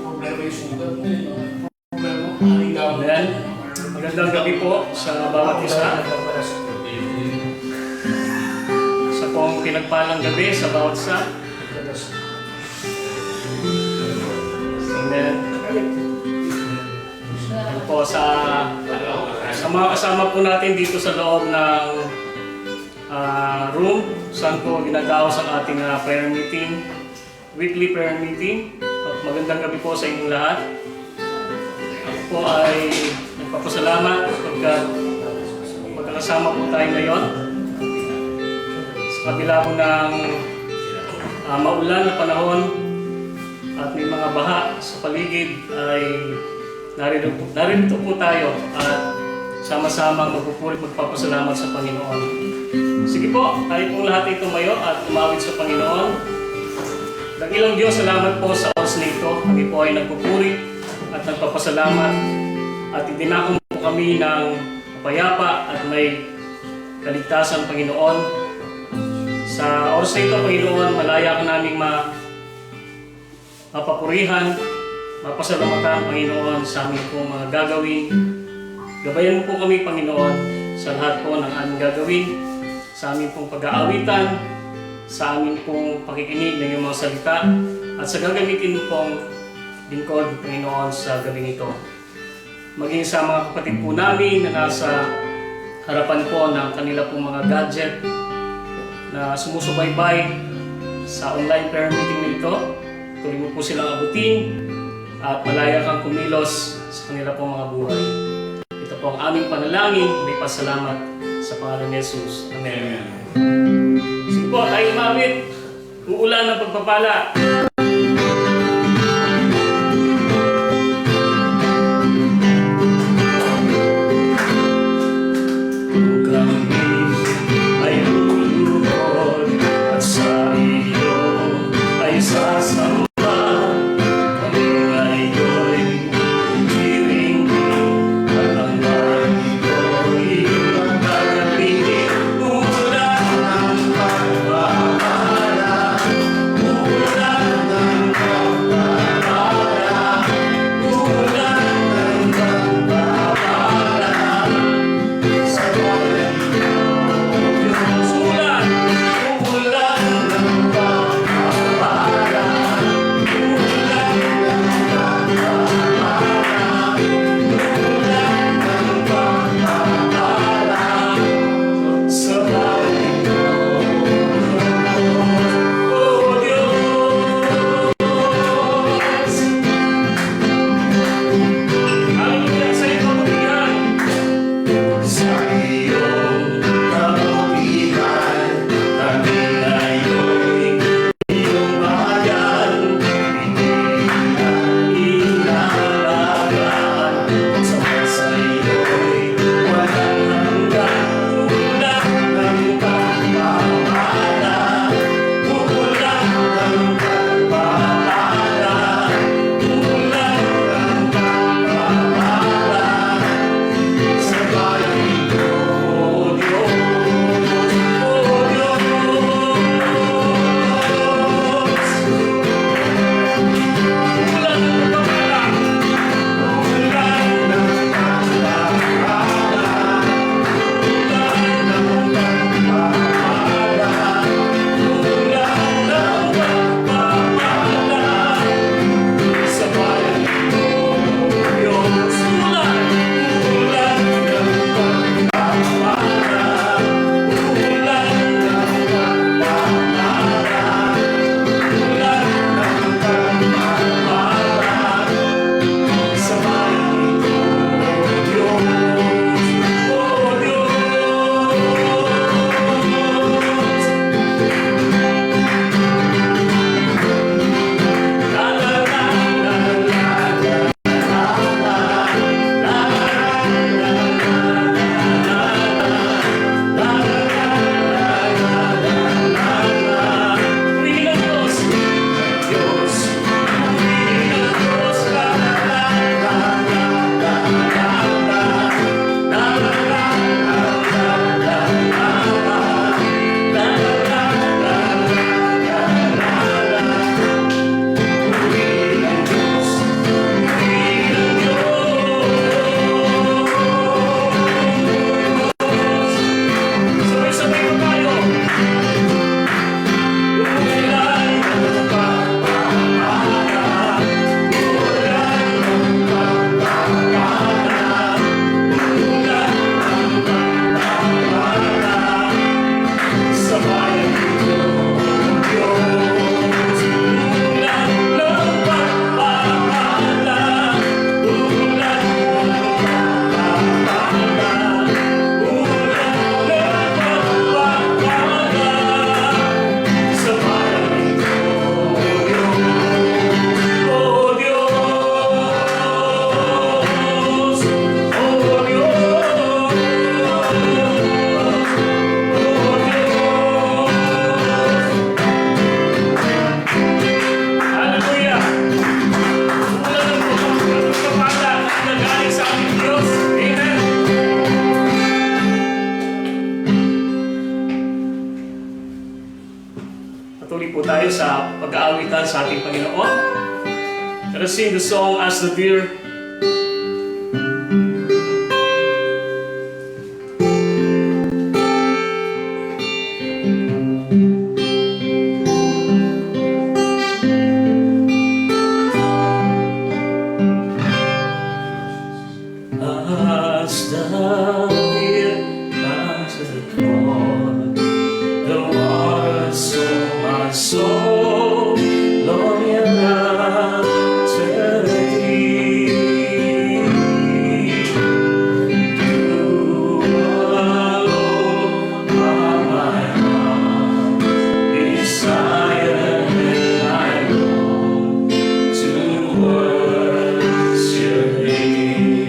problema yung sugat mo. Problema, pahinga mo. Magandang gabi po sa bawat isa. Sa pong pinagpalang gabi sa bawat isa. Amen. Yan po sa mga kasama po natin dito sa loob ng room saan po ginagawas ang ating prayer meeting, weekly prayer meeting. At magandang gabi po sa inyong lahat. Ako po ay nagpapasalamat pagkat magkakasama po tayo ngayon sa kabila po ng maulan na panahon at may mga baha sa paligid. Ay narito po tayo at sama-samang magpupuri at magpapasalamat sa Panginoon. Sige po, tayo pong lahat ay tumayo at umawit sa Panginoon. Dakilang Diyos, salamat po sa oras na ito. Kami po ay nagpupuri at nagpapasalamat at idinakong po kami ng payapa at may kaligtasan, Panginoon. Sa oras na ito, Panginoon, malaya ka naming mapapurihan, mapasalamatan, Panginoon, sa aming pong mga gagawin. Gabayan mo po kami, Panginoon, sa lahat po ng aming gagawin, sa aming pong pag-aawitan, sa aming pong pakikinig ng iyong mga salita, at sa gagamitin pong lingkod, Panginoon, sa gabing ito. Maging sa mga kapatid po namin na nasa harapan po ng kanila pong mga gadget na sumusubaybay sa online prayer meeting na ito, tuloy mo po silang abutin at malaya kang kumilos sa kanila pong mga buhay. Ito po ang aming panalangin, may pasalamat sa pangalan ni Jesus. Amen. Sige po, tayo umawit. Uulan ng pagpapala. Ulan sa pag-aawitan sa ating Panginoon. Let us sing the song As the Deer. As the deer pants for the Lord, the waters of my soul, long and after thee. You alone are my heart, desire and I long to worship thee.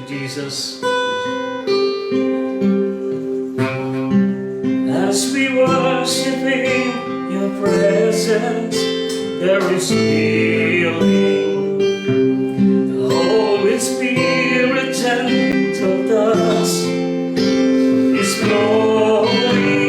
Jesus. As we worship in your presence, there is healing. The Holy Spirit, gentle dust, is flowing.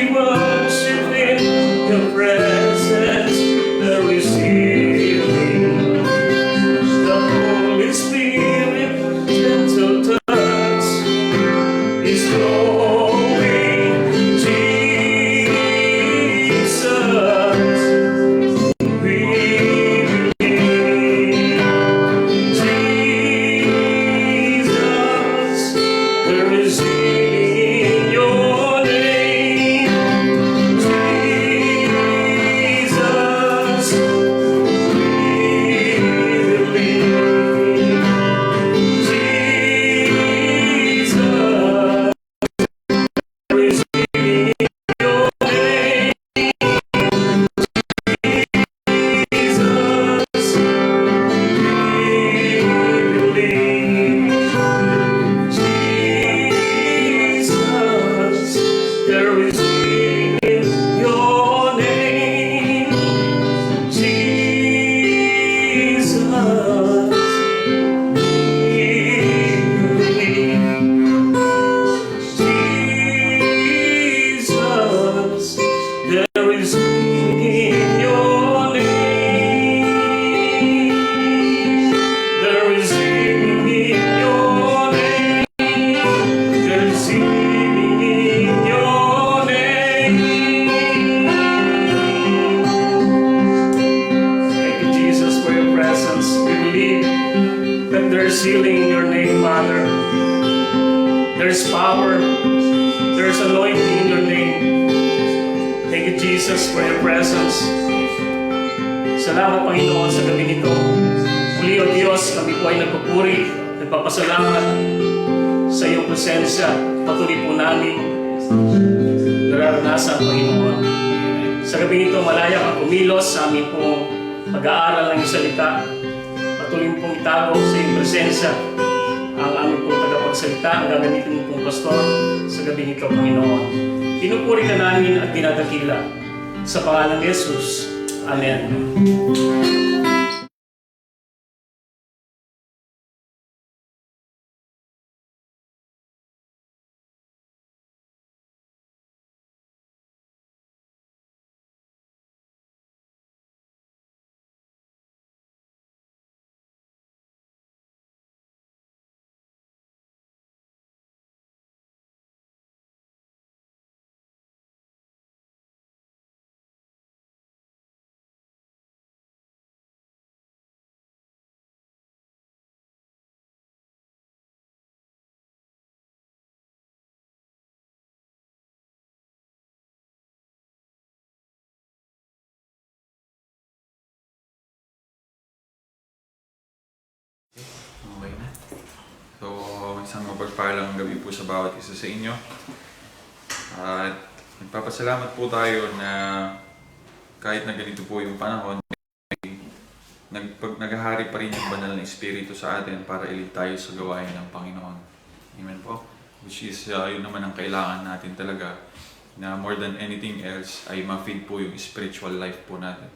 worship in your presence. There is healing. The Holy Spirit, gentle touch, is flowing. Jesus, we believe. Jesus, there is healing in your name. Jesus, we believe. Jesus, there is healing in your name. Jesus, Jesus, there is healing in your name. Jesus, Jesus, there is healing in your name. There is healing in your name. There is healing in your name. Thank you, Jesus, for your presence. We believe that there is healing in your name, Father. There is power. There is anointing in your name. Thank you, Jesus, for your presence. Salamat, Panginoon, sa gabi nito. Muli, O Diyos, kami po ay nagpupuri, nagpapasalamat sa iyong presensya. Patuloy po namin nararanasan, Panginoon. Sa gabi nito, malaya kang kumilos sa aming pong pag-aaral ng iyong salita. Patuloy pong itago sa iyong presensya ang aming pong tagapagsalita, ang gagamitin mo pong pastor sa gabi nito, Panginoon. Pinupuri ka namin at dinadakila sa pangalan ni Jesus. Amen. Okay na. So, isang mapagpalang gabi po sa bawat isa sa inyo. At nagpapasalamat po tayo na kahit na ganito po yung panahon, naghahari pa rin yung banal na Espiritu sa atin para ilid tayo sa gawain ng Panginoon. Amen po. Which is, yun naman ang kailangan natin talaga, na more than anything else ay ma-feed po yung spiritual life po natin.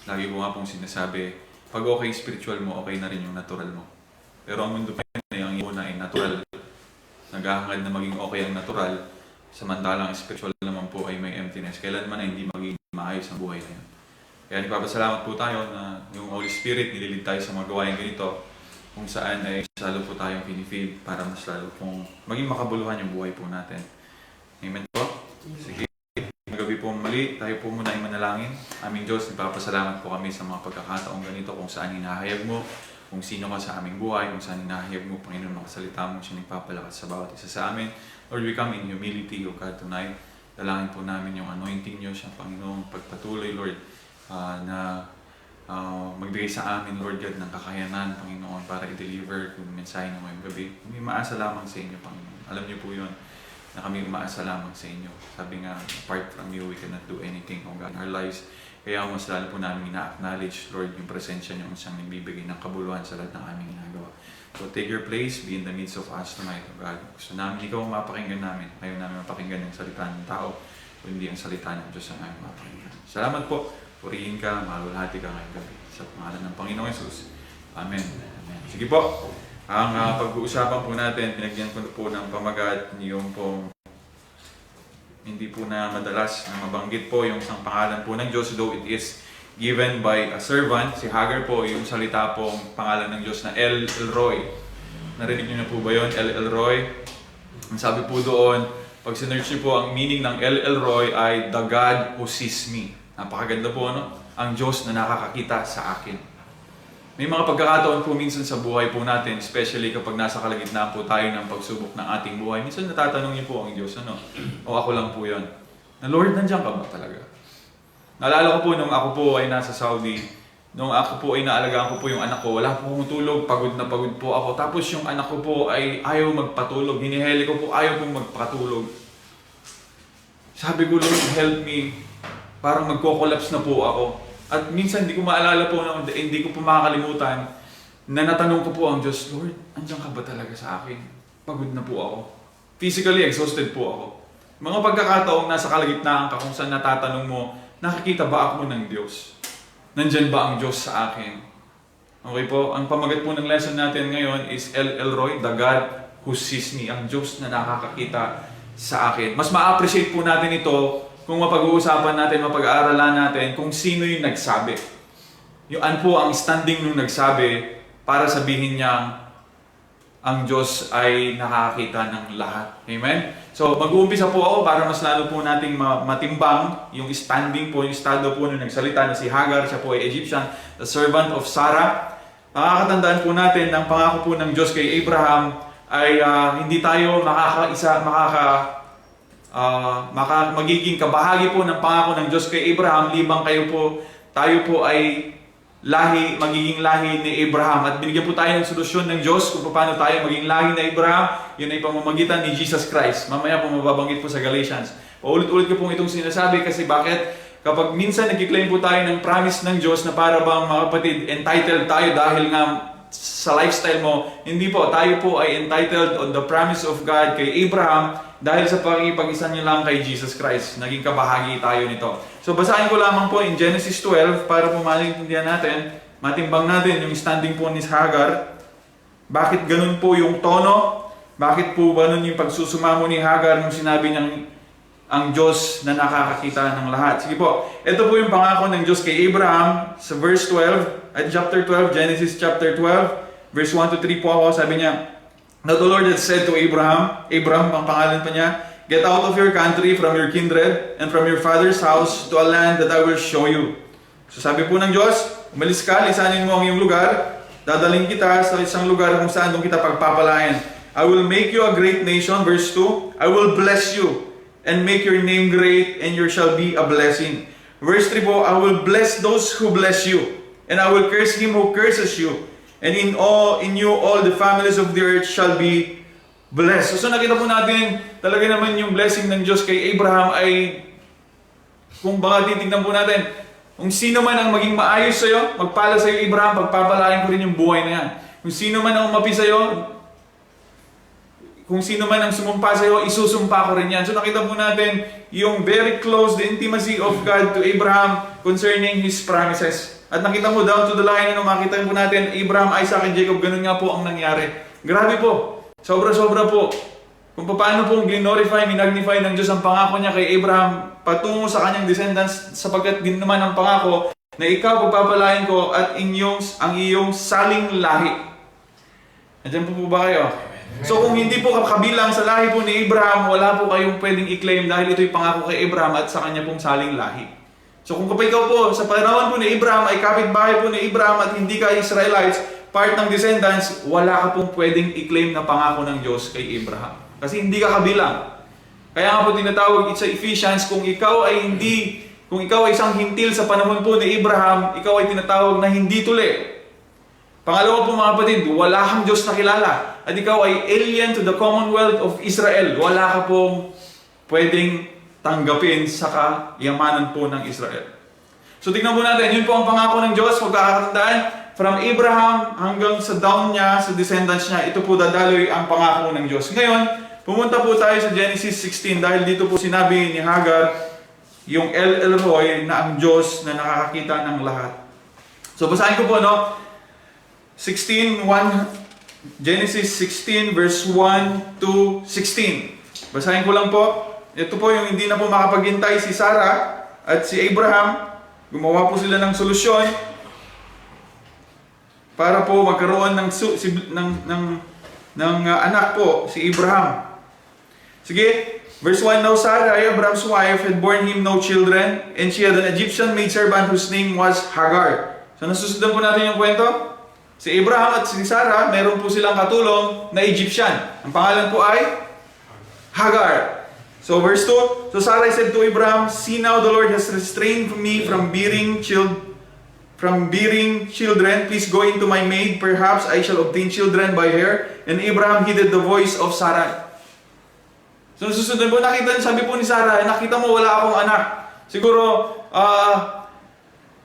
Lagi ko nga pong sinasabi, pag okay spiritual mo, okay na rin yung natural mo. Pero ang mundo pa yun, ang una ay natural. Naghahangad na maging okay ang natural, samantalang spiritual naman po ay may emptiness. Kailanman ay hindi maging maayos ang buhay na yun. Kaya nagpapasalamat po tayo na yung Holy Spirit nililid tayo sa mga gawain ganito, kung saan ay lalo po tayong pinifeed para mas lalo pong maging makabuluhan yung buhay po natin. Amen po? Sige. Magabi po muli, tayo po muna ay manalangin. Aming Diyos, nagpapasalamat po kami sa mga pagkakataong ganito kung saan hinahayag mo, kung sino ka sa aming buhay, kung saan hinahayag mo, Panginoon, makasalita mo siya nagpapalakas sa bawat isa sa amin. Lord, we come in humility, O God, tonight. Dalangin po namin yung anointing niyo siya, Panginoon, pagpatuloy, Lord, na magbigay sa amin, Lord God, ng kakayanan, Panginoon, para i-deliver yung mensahe ng ngayong gabi. Kami umaasa lamang sa inyo, Panginoon. Alam niyo po yun, na kami umaasa lamang sa inyo. Sabi nga, apart from you, we cannot do anything, O God, in our lives. Kaya mas lalo po namin ina-acknowledge, Lord, yung presensya niyo kung siyang nagbibigay ng kabuluhan sa lahat ng aming ginagawa. So take your place, be in the midst of us tonight, O God. Gusto namin ikaw ang mapakinggan namin. Ayaw namin mapakinggan yung salita ng tao, kundi ang salita ng Diyos ang aming mapakinggan. Salamat po. Purihin ka, malulhati ka ngayong gabi. Sa pangalan ng Panginoong Yesus. Amen. Amen. Sige po. Ang pag-uusapan po natin, pinagyan ko po ng pamagat yung pong Hindi po na madalas na mabanggit po yung isang pangalan po ng Diyos, though it is given by a servant. Si Hagar po, yung salita pong pangalan ng Diyos na El Roy. Narinig niyo na po ba yun? El Roy. Ang sabi po doon, pag sinearch niyo po, ang meaning ng El Roy ay The God Who Sees Me. Napakaganda po, no? Ang Diyos na nakakakita sa akin. May mga pagkakataon po minsan sa buhay po natin, especially kapag nasa kalagitnaan po tayo ng pagsubok ng ating buhay. Minsan natatanong niyo po ang Diyos, ano? O ako lang po yun. Na Lord, nandiyan ka ba talaga? Naalala ko po nung ako po ay nasa Saudi, nung ako po ay naalagaan ko po yung anak ko, wala po akong tulog, pagod na pagod po ako. Tapos yung anak ko po ay ayaw magpatulog. Hiniheli ko po, ayaw pong magpatulog. Sabi ko, Lord, help me. Parang magko-collapse na po ako. At minsan hindi ko maalala po, hindi ko po makakalimutan na natanong ko po ang Diyos, Lord, andiyan ka ba talaga sa akin? Pagod na po ako. Physically exhausted po ako. Mga pagkakataong nasa kalagitnaan ka kung saan natatanong mo, nakikita ba ako ng Diyos? Nandyan ba ang Diyos sa akin? Okay po, ang pamagat po ng lesson natin ngayon is El Roy, the God Who Sees Me, ang Diyos na nakakakita sa akin. Mas ma-appreciate po natin ito kung mapag-uusapan natin, mapag-aaralan natin kung sino yung nagsabi. Yung po ang standing nung nagsabi para sabihin niya ang Diyos ay nakakita ng lahat. Amen? So mag-uumpisa po ako para mas lalo po nating matimbang yung standing po, yung estado po nung nagsalita na si Hagar, siya po ay Egyptian, the servant of Sarah. Makakatandaan po natin ng pangako po ng Diyos kay Abraham ay hindi tayo magiging kabahagi po ng pangako ng Diyos kay Abraham libang tayo po ay magiging lahi ni Abraham. At binigyan po tayo ng solusyon ng Diyos kung paano tayo maging lahi ni Abraham. Yun ay pamamagitan ni Jesus Christ. Mamaya po mababanggit po sa Galatians. Paulit-ulit ko pong itong sinasabi kasi bakit? Kapag minsan nag-claim po tayo ng promise ng Diyos na para bang mga kapatid, entitled tayo dahil nga sa lifestyle mo, hindi po. Tayo po ay entitled on the promise of God kay Abraham dahil sa pakikipag-isa niyo lang kay Jesus Christ. Naging kabahagi tayo nito. So basahin ko lamang po in Genesis 12 para po maintindihan natin, matimbang natin yung standing po ni Hagar. Bakit ganun po yung tono? Bakit po ganun yung pagsusumamo ni Hagar nung sinabi niyang ang Diyos na nakakakita ng lahat? Sige po, ito po yung pangako ng Diyos kay Abraham sa verse 12, at chapter 12, Genesis chapter 12, verse 1 to 3 po ako, sabi niya, Now the Lord had said to Abraham, ang pangalan pa niya, Get out of your country, from your kindred, and from your father's house, to a land that I will show you. So sabi po ng Diyos, umalis ka, lisanin mo ang iyong lugar, dadaling kita sa isang lugar kung saan doon kita pagpapalain. I will make you a great nation, verse 2, I will bless you, and make your name great, and you shall be a blessing. Verse 3 po, I will bless those who bless you, and I will curse him who curses you. And in you all the families of the earth shall be blessed. So nakita po natin, talaga naman yung blessing ng Diyos kay Abraham ay, kung baka titignan po natin, kung sino man ang maging maayos sa'yo, magpala sa'yo Abraham, pagpapalain ko rin yung buhay na yan. Kung sino man ang umapi sa'yo, kung sino man ang sumumpa sa'yo, isusumpa ko rin yan. So nakita po natin yung very close, the intimacy of God to Abraham concerning His promises. At nakita mo down to the line, makita po natin, Abraham, Isaac, and Jacob, ganun nga po ang nangyari. Grabe po. Sobra-sobra po. Kung paano po glorify, minagnify ng Diyos ang pangako niya kay Abraham patungo sa kanyang descendants, sapagkat din naman ang pangako na ikaw pagpapalain ko at ang iyong saling lahi. Nandiyan po ba kayo? So kung hindi po kabilang sa lahi po ni Abraham, wala po kayong pwedeng i-claim dahil ito'y pangako kay Abraham at sa kanya pong saling lahi. So kung kapag ikaw po, sa panahon po ni Abraham, ay kapitbahay po ni Abraham at hindi ka Israelites, part ng descendants, wala ka pong pwedeng i-claim na pangako ng Diyos kay Abraham. Kasi hindi ka kabilang. Kaya nga po tinatawag sa Ephesians, kung ikaw ay isang hintil sa panahon po ni Abraham, ikaw ay tinatawag na hindi tuli. Pangalawa po mga kapatid, wala kang Diyos na kilala. At ikaw ay alien to the commonwealth of Israel. Wala ka pong pwedeng tanggapin sa kayamanan po ng Israel. So tignan po natin, yun po ang pangako ng Diyos, pagkakatandaan, from Abraham hanggang sa down niya, sa descendants niya, ito po dadaloy ang pangako ng Diyos. Ngayon, pumunta po tayo sa Genesis 16 dahil dito po sinabi ni Hagar, yung El Roy na ang Diyos na nakakakita ng lahat. So basahin ko po, no? Genesis 16 verse 1 to 16. Basahin ko lang po ito po yung hindi na po makapaghintay si Sarah at si Abraham. Gumawa po sila ng solusyon para po magkaroon ng anak po, si Abraham. Sige, verse 1, Now Sarah, Abraham's wife, had borne him no children, and she had an Egyptian maidservant whose name was Hagar. So nasusundan po natin yung kwento. Si Abraham at si Sarah, meron po silang katulong na Egyptian. Ang pangalan po ay Hagar. So verse 2, So Sarah said to Abraham, See now the Lord has restrained me from bearing children. Please go into my maid, perhaps I shall obtain children by her. And Abraham heeded the voice of Sarah. So susunod po, sabi po ni Sarah, nakita mo wala akong anak. Siguro,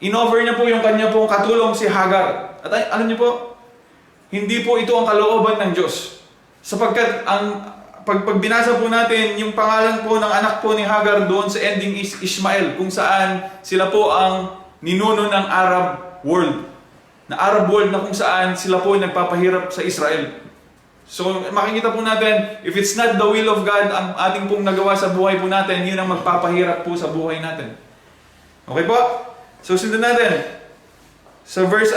in-offer niya po yung kanya pong katulong si Hagar. At alam niyo po, hindi po ito ang kalooban ng Diyos. Sapagkat pag binasa po natin yung pangalan po ng anak po ni Hagar doon sa ending is Ishmael, kung saan sila po ang ninuno ng Arab world. Na Arab world na kung saan sila po nagpapahirap sa Israel. So makikita po natin, if it's not the will of God, ang ating pong nagawa sa buhay po natin, yun ang magpapahirap po sa buhay natin. Okay po? So sundan natin. Sa verse,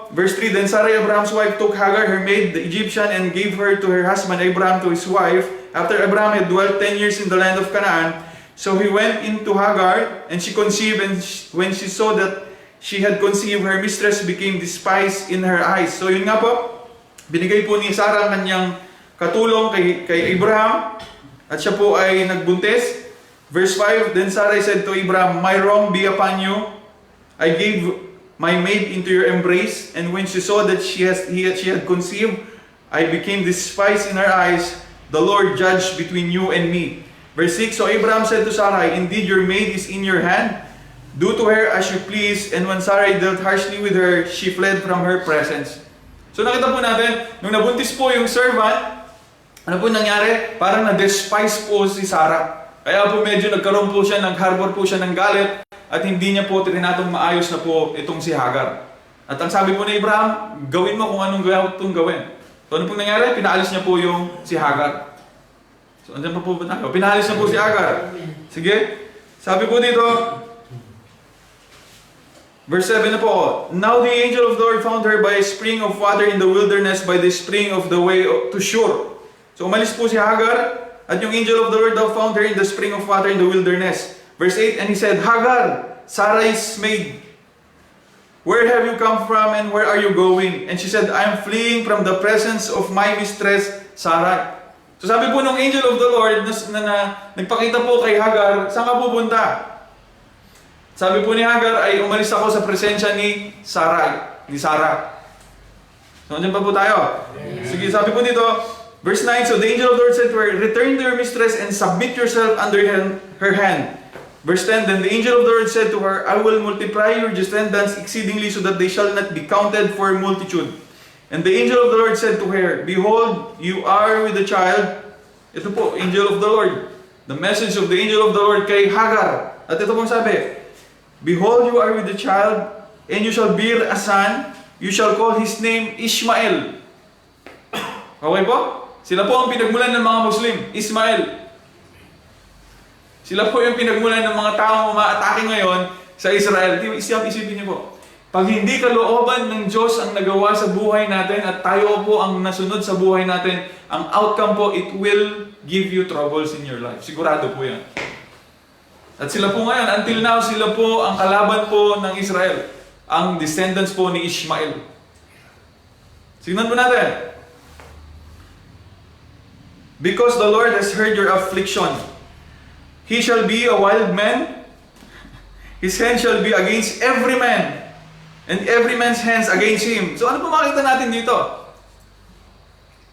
Verse 3, Then Sarah, Abraham's wife, took Hagar, her maid, the Egyptian, and gave her to her husband Abraham, to his wife. After Abraham had dwelt 10 years in the land of Canaan, so he went into Hagar, and she conceived, and when she saw that she had conceived, her mistress became despised in her eyes. So yun nga po, binigay po ni Sarah ang kanyang katulong kay Abraham, at siya po ay nagbuntis. Verse 5, Then Sarah said to Abraham, My wrong be upon you. I gave my maid into your embrace, and when she saw that she had conceived, I became despised in her eyes. The Lord judged between you and me. Verse 6, So Abraham said to Sarah, Indeed, your maid is in your hand. Do to her as you please. And when Sarah dealt harshly with her, she fled from her presence. So nakita po natin, nung nabuntis po yung servant, ano po nangyari? Parang na-despise po si Sarah. Kaya po medyo nagkaroon po siya, nag-harbor po siya ng galit, at hindi niya po tinatong maayos na po itong si Hagar. At ang sabi po ni Abraham, gawin mo kung anong gawin. So ano po nangyari? Pinaalis niya po yung si Hagar. So andyan pa po ba tayo? Pinaalis niya po si Hagar. Sige. Sabi po dito, verse 7 na po, Now the angel of the Lord found her by a spring of water in the wilderness, by the spring of the way to Shur. So umalis po si Hagar, at yung angel of the Lord daw found her in the spring of water in the wilderness. Verse 8, And he said, Hagar, Sarah's maid, where have you come from and where are you going? And she said, I am fleeing from the presence of my mistress, Sarah. So sabi po ng angel of the Lord na nagpakita po kay Hagar, saan ka pupunta? Sabi po ni Hagar, ay umalis ako sa presensya ni Sarah. So andyan pa po tayo. Sige, sabi po dito, verse 9, So the angel of the Lord said to her, Return to your mistress and submit yourself under her hand. Verse 10, Then the angel of the Lord said to her, I will multiply your descendants exceedingly so that they shall not be counted for multitude. And the angel of the Lord said to her, Behold, you are with the child. Ito po, angel of the Lord. The message of the angel of the Lord kay Hagar. At ito pong sabi, Behold, you are with the child, and you shall bear a son. You shall call his name Ishmael. Okay po? Sila po ang pinagmulan ng mga Muslim, Ismael. Sila po yung pinagmulan ng mga taong umaatake ngayon sa Israel. Isipin niyo po, pag hindi kalooban ng Diyos ang nagawa sa buhay natin at tayo po ang nasunod sa buhay natin, ang outcome po, it will give you troubles in your life. Sigurado po yan. At sila po ngayon, until now, sila po ang kalaban po ng Israel. Ang descendants po ni Ishmael. Signan po natin. Because the Lord has heard your affliction, He shall be a wild man, his hand shall be against every man, and every man's hands against him. So ano po makita natin dito?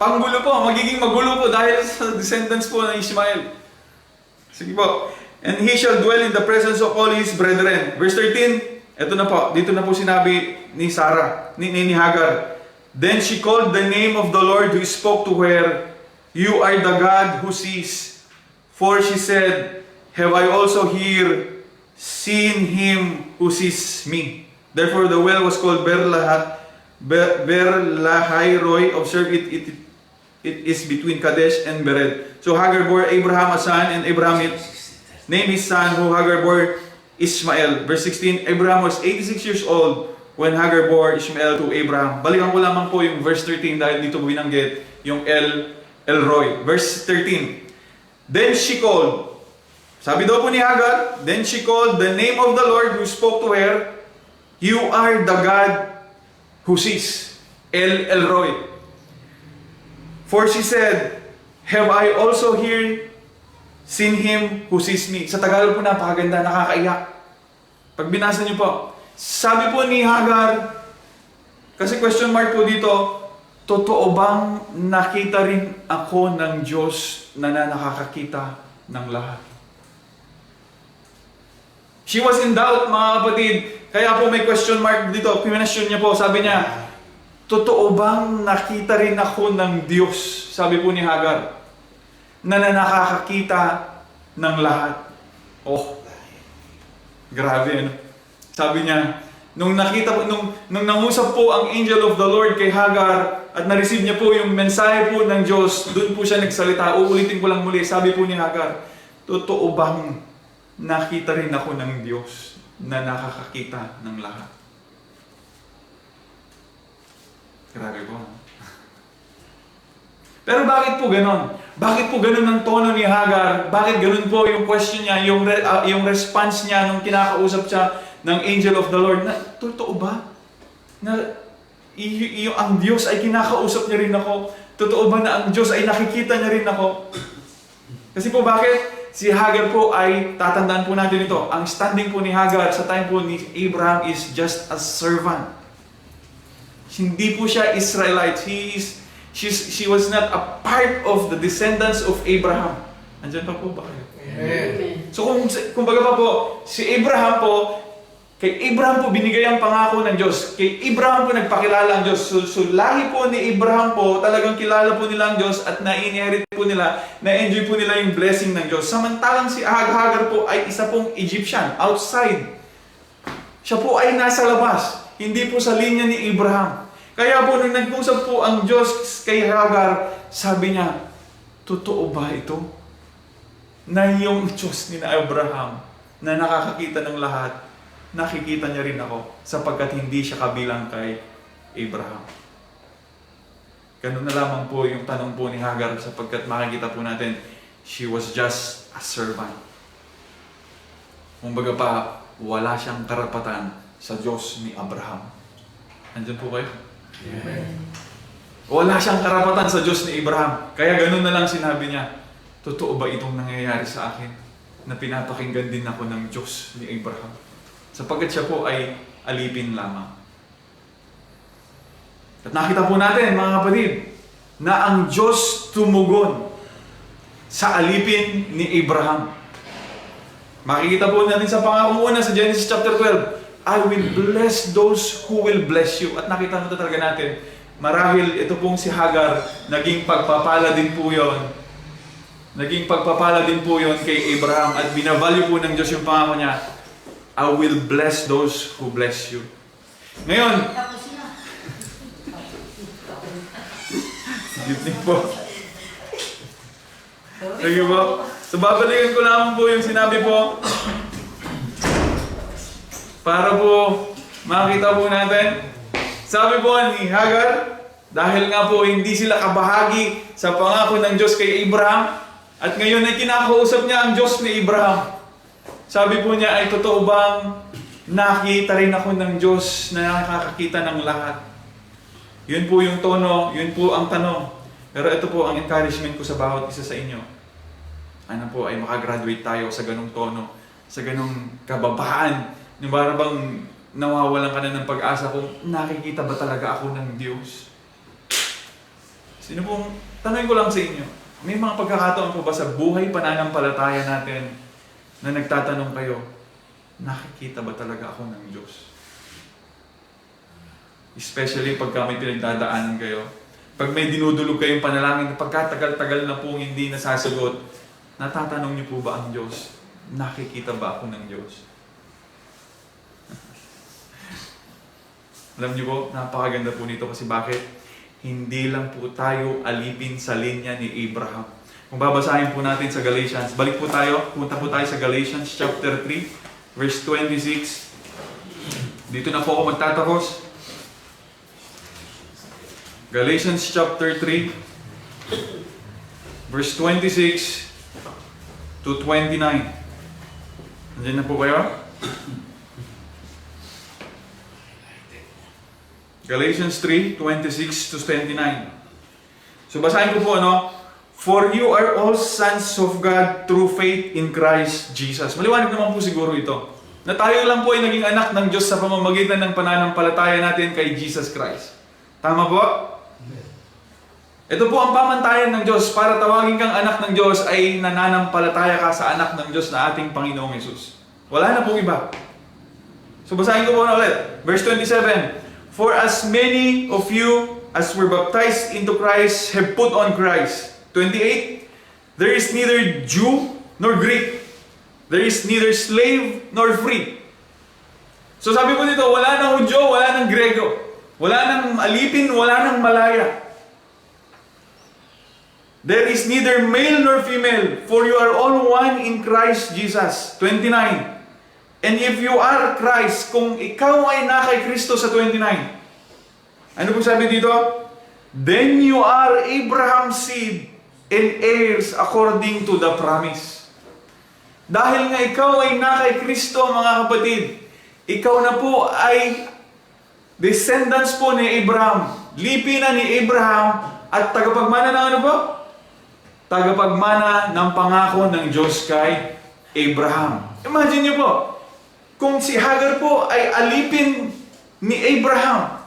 Panggulo po, magiging magulo po dahil sa descendants po ng Ishmael. Sige po. And he shall dwell in the presence of all his brethren. Verse 13, eto na po, dito na po sinabi ni Sarah, ni Hagar. Then she called the name of the Lord who spoke to her, You are the God who sees. For she said, Have I also here seen him who sees me? Therefore the well was called Berlahairoi. Observe it It is between Kadesh and Bered. So Hagar bore Abraham a son, and Abraham named his son who Hagar bore Ishmael. Verse 16, Abraham was 86 years old when Hagar bore Ishmael to Abraham. Balikan ko lamang po yung verse 13 dahil dito binanggit yung El Roy. Verse 13, then she called, sabi daw po ni Hagar, then she called the name of the Lord who spoke to her, you are the God who sees. El Roy. For she said, have I also here seen him who sees me? Sa Tagalog po napakaganda, nakakaiyak. Pag binasa niyo po, sabi po ni Hagar, kasi question mark po dito, totoo bang nakita rin ako ng Diyos na nakakakita ng lahat? She was in doubt, mga kapatid. Kaya po may question mark dito. Pinasyon niya po, sabi niya, totoo bang nakita rin ako ng Diyos? Sabi po ni Hagar, na nakakakita ng lahat. Oh, grabe, ano? Sabi niya, nung nangusap po ang angel of the Lord kay Hagar at na-receive niya po yung mensahe po ng Diyos, doon po siya nagsalita. Uulitin ko lang muli, sabi po ni Hagar, totoo bang nakita rin ako ng Diyos na nakakakita ng lahat? Grabe po. Pero bakit po ganon? Bakit po ganon ang tono ni Hagar? Bakit ganon po yung question niya, yung response niya nung kinakausap siya ng angel of the Lord? Na, totoo ba? Na ang Diyos ay kinakausap niya rin ako? Totoo ba na ang Diyos ay nakikita niya rin ako? Kasi po bakit? Si Hagar po ay, tatandaan po natin ito, ang standing po ni Hagar sa time po ni Abraham is just a servant. Hindi po siya Israelite. She was not a part of the descendants of Abraham. Andyan pa po ba kayo? Amen. So kung baga pa po, si Abraham po, kay Abraham po binigay ang pangako ng Diyos. Kay Abraham po nagpakilala ang Diyos. So lahi po ni Abraham po, talagang kilala po nila ang Diyos at na-inherit po nila, na-enjoy po nila yung blessing ng Diyos. Samantalang si Hagar po ay isa pong Egyptian, outside. Siya po ay nasa labas, hindi po sa linya ni Abraham. Kaya po nung nag-usap po ang Diyos kay Hagar, sabi niya, totoo ba ito? Na yung Diyos ni Abraham na nakakakita ng lahat, nakikita niya rin ako sapagkat hindi siya kabilang kay Abraham. Ganun na lamang po yung tanong po ni Hagar sapagkat makikita po natin, she was just a servant. Kumbaga pa, wala siyang karapatan sa Diyos ni Abraham. Nandiyan po kayo? Amen. Wala siyang karapatan sa Diyos ni Abraham. Kaya ganun na lang sinabi niya, totoo ba itong nangyayari sa akin na pinapakinggan din ako ng Diyos ni Abraham? Sapagkat siya po ay alipin lamang. At nakita po natin, mga kapatid, na ang Diyos tumugon sa alipin ni Abraham. Makikita po natin sa pangako una sa Genesis chapter 12, I will bless those who will bless you. At nakita mo talaga natin, marahil ito pong si Hagar, naging pagpapala din po yon. Naging pagpapala din po yon kay Abraham at binavalue po ng Diyos yung pangako niya, I will bless those who bless you. Ngayon, evening po. Sige po. So babalikan ko lamang po yung sinabi po para po makita po natin. Sabi po ni Hagar, dahil nga po hindi sila kabahagi sa pangako ng Diyos kay Abraham, at ngayon ay kinakausap niya ang Diyos ni Abraham. Sabi po niya, ay totoo bang nakita rin ako ng Diyos na nakakakita ng lahat? Yun po yung tono, yun po ang tanong. Pero ito po ang encouragement ko sa bawat isa sa inyo. Ano po, ay makagraduate tayo sa ganong tono, sa ganong kababaan. Yung para bang nawawalan ka na ng pag-asa kung nakikita ba talaga ako ng Diyos? Sino pong, tanongin ko lang sa inyo, may mga pagkakataon po ba sa buhay pananampalataya natin na nagtatanong kayo, nakikita ba talaga ako ng Diyos? Especially pagka may pinagdadaanan kayo. Pag may dinudulog kayong panalangin, pagkatagal-tagal na pong hindi nasasagot, natatanong niyo po ba ang Diyos? Nakikita ba ako ng Diyos? Alam niyo po, napakaganda po nito kasi bakit? hindi lang po tayo alipin sa linya ni Abraham. Kung babasahin po natin sa Galatians, balik po tayo, punta po tayo sa Galatians chapter 3, verse 26. Dito na po ako magtatapos. Galatians chapter 3, verse 26 to 29. Nandiyan na po kayo? Galatians 3, 26 to 29. So basahin ko po For you are all sons of God through faith in Christ Jesus. Maliwanag naman po siguro ito. Na tayo lang po ay naging anak ng Diyos sa pamamagitan ng pananampalataya natin kay Jesus Christ. Tama po? Ito po ang pamantayan ng Diyos para tawagin kang anak ng Diyos ay nananampalataya ka sa anak ng Diyos na ating Panginoong Yesus. Wala na pong iba. So basahin ko po na ulit. Verse 27. For as many of you as were baptized into Christ have put on Christ. 28. There is neither Jew nor Greek. There is neither slave nor free. So sabi po dito, wala nang Hudyo, wala nang Grego. Wala nang alipin, wala nang malaya. There is neither male nor female, for you are all one in Christ Jesus. 29. And if you are Christ, kung ikaw ay na kay Kristo sa 29, ano po sabi dito? Then you are Abraham's seed and heirs according to the promise. Dahil nga ikaw ay na kay Kristo, mga kapatid, ikaw na po ay descendants po ni Abraham, lipinan ni Abraham, at tagapagmana ng ano po? Tagapagmana ng pangako ng Diyos kay Abraham. Imagine niyo po, kung si Hagar po ay alipin ni Abraham,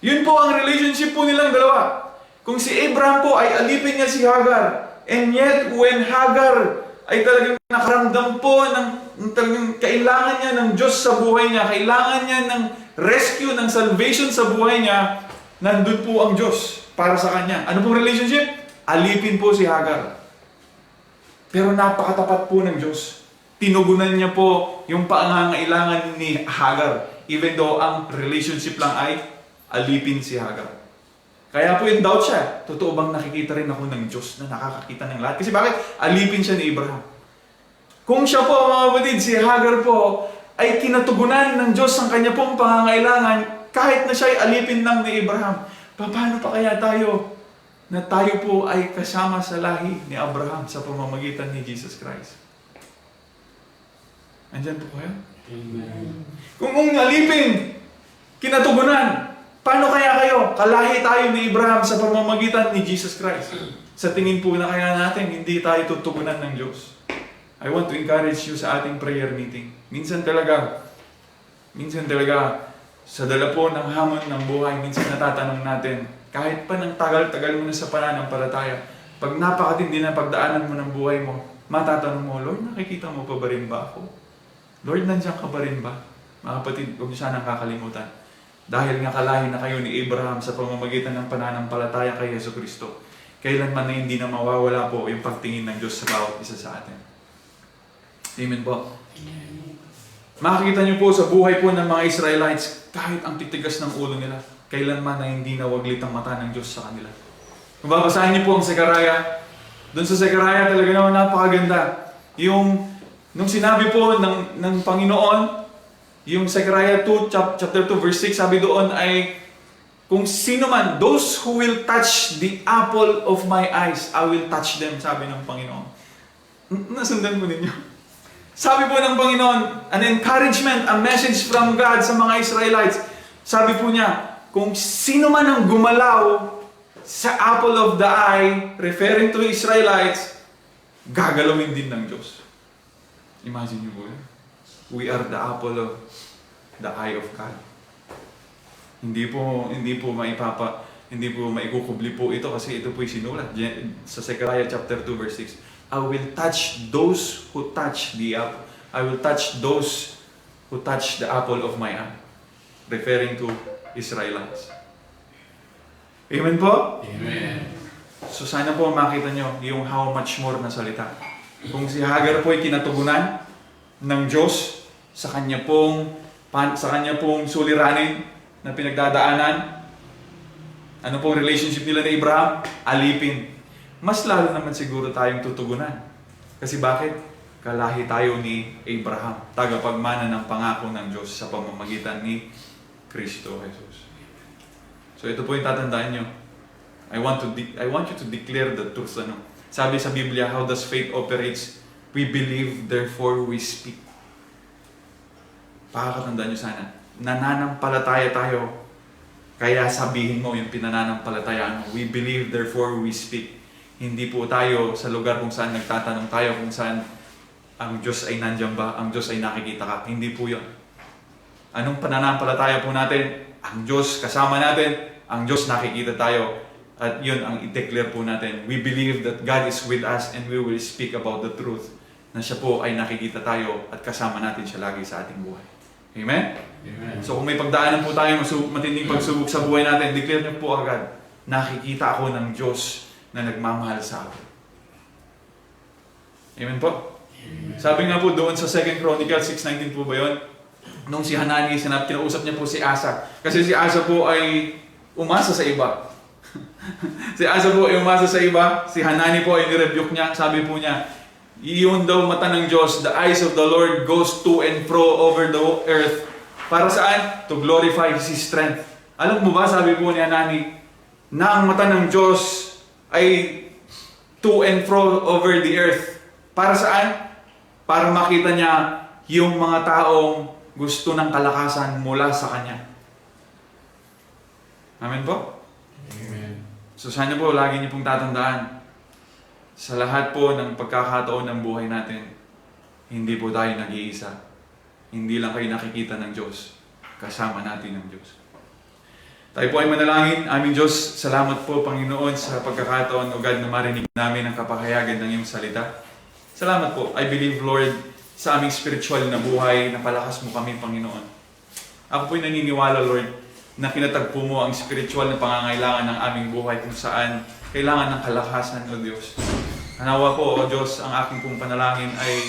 yun po ang relationship po nilang dalawa. Kung si Abraham po ay alipin niya si Hagar, and yet when Hagar ay talagang nakaramdam po ng talagang kailangan niya ng Diyos sa buhay niya, kailangan niya ng rescue, ng salvation sa buhay niya, nandun po ang Diyos para sa kanya. Ano pong relationship? Alipin po si Hagar. Pero napakatapat po ng Diyos. Tinugunan niya po yung pangangailangan ni Hagar, even though ang relationship lang ay alipin si Hagar. Kaya po yung doubt siya, totoo bang nakikita rin ako ng Diyos na nakakakita ng lahat? Kasi bakit? Alipin siya ni Abraham. Kung siya po, mga kapatid, si Hagar po, ay kinatugunan ng Diyos ang kanya pong pangangailangan, kahit na siya ay alipin lang ni Abraham. Paano pa kaya tayo na tayo po ay kasama sa lahi ni Abraham sa pamamagitan ni Jesus Christ? Andyan po kayo? Amen. Kung alipin, kinatugunan, paano kaya kayo? Kalahi tayo ni Abraham sa pamamagitan ni Jesus Christ. Sa tingin po na kaya natin, hindi tayo tutugunan ng Diyos. I want to encourage you sa ating prayer meeting. Minsan talaga, sa dala po ng hamon ng buhay, minsan natatanong natin, kahit pa ng tagal-tagal mo na sa pananampalataya, pag napakatindi na pagdaanan mo ng buhay mo, matatanong mo, Lord, nakikita mo pa ba rin ba ako? Lord, nandiyan ka ba rin ba? Mga kapatid, huwag niyo sanang kakalimutan. Dahil nga kalahi na kayo ni Abraham sa pamamagitan ng pananampalataya kay Yesu Kristo, kailanman na hindi na mawawala po yung pagtingin ng Diyos sa bawat isa sa atin. Amen po. Makikita niyo po sa buhay po ng mga Israelites, kahit ang titigas ng ulo nila, kailanman na hindi nawaglit ang mata ng Diyos sa kanila. Kung babasahin niyo po ang Zechariah, doon sa Zechariah talaga naman napakaganda. Nung sinabi po ng Panginoon, yung Zechariah 2, chapter 2, verse 6, sabi doon ay, kung sino man, those who will touch the apple of my eyes, I will touch them, sabi ng Panginoon. Nasundan po ninyo? Sabi po ng Panginoon, an encouragement, a message from God sa mga Israelites. Sabi po niya, kung sino man ang gumalaw sa apple of the eye, referring to Israelites, gagalawin din ng Diyos. Imagine niyo po yun. We are the apple of the eye of God. Hindi po maikukubli po ito kasi ito po'y sinulat sa Zechariah chapter 2 verse 6. I will touch those who touch the apple. I will touch those who touch the apple of my eye. Referring to Israelites. Amen po? Amen. So sana po makita nyo yung how much more na salita. Kung si Hagar po ay kinatugunan ng Diyos sa kanya pong suliranin na pinagdadaanan, Ano pong relationship nila ni Abraham? Alipin. Mas lalo naman siguro tayong tutugunan. Kasi bakit? Kalahi tayo ni Abraham, tagapagmana ng pangako ng Diyos sa pamamagitan ni Kristo Jesus. So ito po yung tatandaan nyo. I want you to declare the truth. Ano? Sabi sa Biblia, how does faith operates? We believe, therefore we speak. Pakakatandaan nyo sana. Nananampalataya tayo. Kaya sabihin mo yung pinananampalatayaan mo. We believe, therefore we speak. Hindi po tayo sa lugar kung saan nagtatanong tayo kung saan ang Diyos ay nandiyan ba? Ang Diyos ay nakikita ka? Hindi po yun. Anong pananampalataya po natin? Ang Diyos kasama natin. Ang Diyos nakikita tayo. At yun ang i-declare po natin. We believe that God is with us and we will speak about the truth. Na siya po ay nakikita tayo at kasama natin siya lagi sa ating buhay. Amen? Amen. So kung may pagdaanan po tayo, matinding pagsubok sa buhay natin, declare niyo po agad, nakikita ako ng Diyos na nagmamahal sa akin. Amen po? Amen. Sabi nga po doon sa 2 Chronicles 6:19 po ba yun? Nung si Hanani, kinausap niya po si Asa. Kasi si Asa po ay umasa sa iba. Si Asa po ay umasa sa iba. Si Hanani po ay nirebuke niya. Sabi po niya, iyon daw mata ng Diyos, the eyes of the Lord goes to and fro over the earth. Para saan? To glorify His strength. Alam mo ba, sabi po ni Hanani, na ang mata ng Diyos ay to and fro over the earth. Para saan? Para makita niya yung mga taong gusto ng kalakasan mula sa Kanya. Amen po? Amen. So sana po, lagi niyo pong tatandaan, sa lahat po ng pagkakataon ng buhay natin, hindi po tayo nag-iisa. Hindi lang kayo nakikita ng Diyos. Kasama natin ng Diyos. Tayo po ay manalangin. Aming Diyos, salamat po, Panginoon, sa pagkakataon, O God, na marinig namin ang kapahayagan ng iyong salita. Salamat po. I believe, Lord, sa aming spiritual na buhay, napalakas mo kami, Panginoon. Ako po'y naniniwala, Lord, na kinatagpo mo ang spiritual na pangangailangan ng aming buhay kung saan kailangan ng kalakasan, O Diyos. Hanawa po, O Diyos, ang aking pong panalangin ay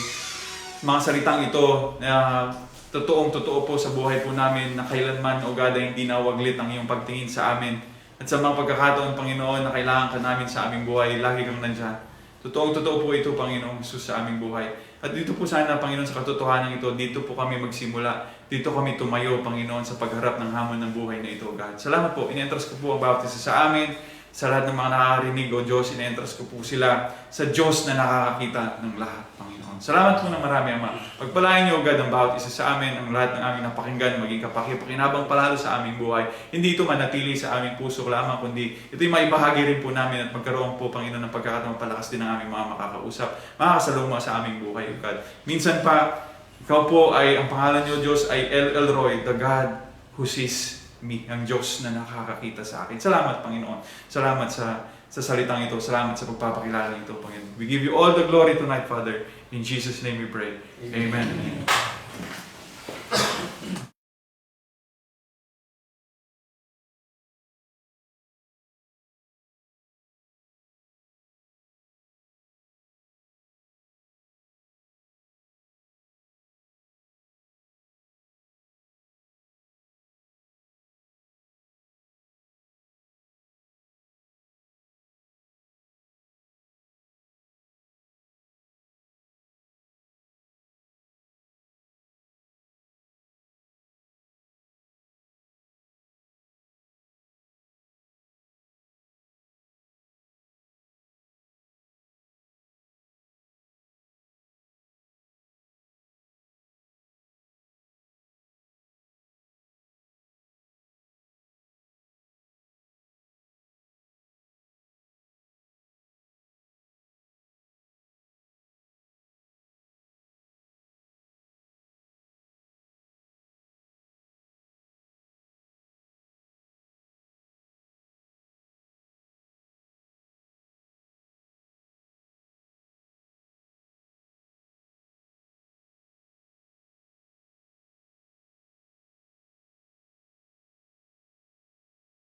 mga salitang ito na totoong-totoo po sa buhay po namin na kailanman, O God, ay hindi nawaglit ang iyong pagtingin sa amin. At sa mga pagkakataon, Panginoon, na kailangan ka namin sa aming buhay, lagi kang nandyan. Totoong-totoo po ito, Panginoong Jesus, sa aming buhay. At dito po sana, Panginoon, sa katotohanan ito, dito po kami magsimula. Dito kami tumayo, Panginoon, sa pagharap ng hamon ng buhay na ito, God. Salamat po. Ine-entrust ko po ang bawat isa sa amin. Sa lahat ng mga nakakarinig, O Diyos, ine-entrust ko po sila sa Diyos na nakakakita ng lahat, Panginoon. Salamat po ng marami, Ama. Pagpalain niyo, O God, ang bawat isa sa amin, ang lahat ng aming napakinggan, maging kapakipakinabang palalo sa aming buhay. Hindi ito manatili sa aming puso lamang, kundi ito'y maibahagi rin po namin at magkaroon po, Panginoon, ng pagkakataong palakas din ng aming mga makakausap, makakasaluma sa aming buhay, O God. Minsan pa, ikaw po ay, ang pangalan niyo, Diyos, ay El Elroy, the God who sees me, ang Diyos na nakakakita sa akin. Salamat, Panginoon. Salamat sa salitang ito. Salamat sa pagpapakilala nito, Panginoon. We give you all the glory tonight, Father. In Jesus' name we pray. Amen.